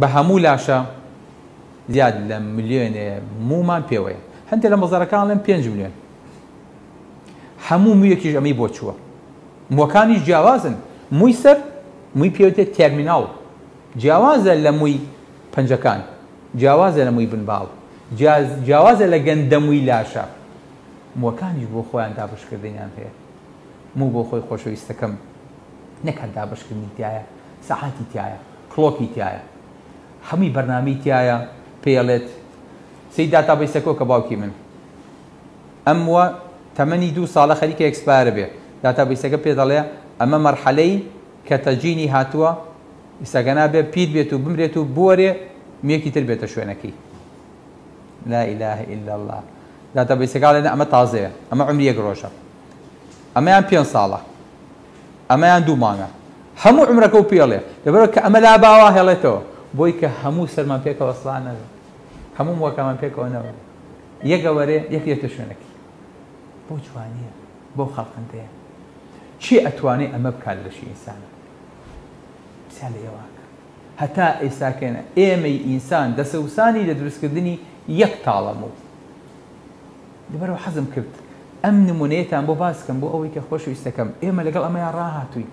بە هەموو لاشە زیاد لە ملیۆنێ مومان پێوەیە هەندێک لە مەزارەکان لەم 5 ملیۆن هەموو مویەکیش ئەمەی بۆ چووە موەکانیش جیاوازن مووی سەر مووی پێوتێت تێرمیناڵ جیاوازە لە مووی پەنجەکان جیاوازە لە مووی بنباڵ جیاوازە لە گەندەمووی لاشە موەکانیش بۆ خۆیان دابشکردنیان هەیە موو بۆ خۆی خۆشەویستەکەم نەکات دابشکردنی تایە سەعاتی تایە کڵۆکی تایە هەمووی بەرنامەی تایە پێڵێت سی داتابیسەکە کە باوکی من ئەم وە تەمەنی 2 ساڵە خەریکە ئەکسپایرە بێ داتابیسەکە پێ دەڵێ ئەمە مەرحەلەی کە تەجینی هاتووە ئیساگەنا بێ پیر بێت و بمرێت و بوەرێ میەکی تر بێتە شوێنەکەی لا إله إلا الله داتابیسەکە لێنە ئەمە تازەیە ئەمە عمری 1 ڕۆژە ئەمەیان 5 ساڵە ئەمەیان 2 مانگە هەموو عمرەکە و پێڵێ لەبەرەوە کە ئەمە لا باوە هێڵێتەوە بۆی کە هەموو سەرمان پێکەوە سڵان نەبێ هەموو موەکەمان پێکەوە نەبێ یەکە وەرێ یەک دێتە شوێنەکەی بۆ جوانیە بۆ خەڵقندەیە چی ئەتوانێ ئەمە بکات لەشی ئینسانە پرسیان لە ئێواکە هەتا ئێستاکەنە ئێمەی ئینسان دەسەوسانی لە دروستکردنی یەک تاڵەموو لەبەرەوە حەزم کرد ئەم نمونەیەتان بۆ باسکەم بۆ ئەوەی کە خۆشەویستەکەم ئێمە لەگەڵ ئەمەیان ڕاهاتووی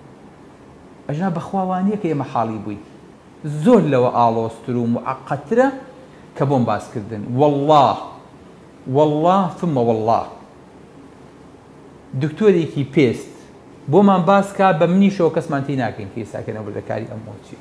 ئەژنا بەخواوانیە کە ئێمە حاڵی بووی زۆر لەوە ئاڵۆستر و معقەترە کە بۆم باسکردن والله ثم والله دکتۆرێکی پێست بۆمان باسکە بە منیشەوە کەسمان تی ناکەین کە ئێستاکەنە بردەکاری ئەم مۆچی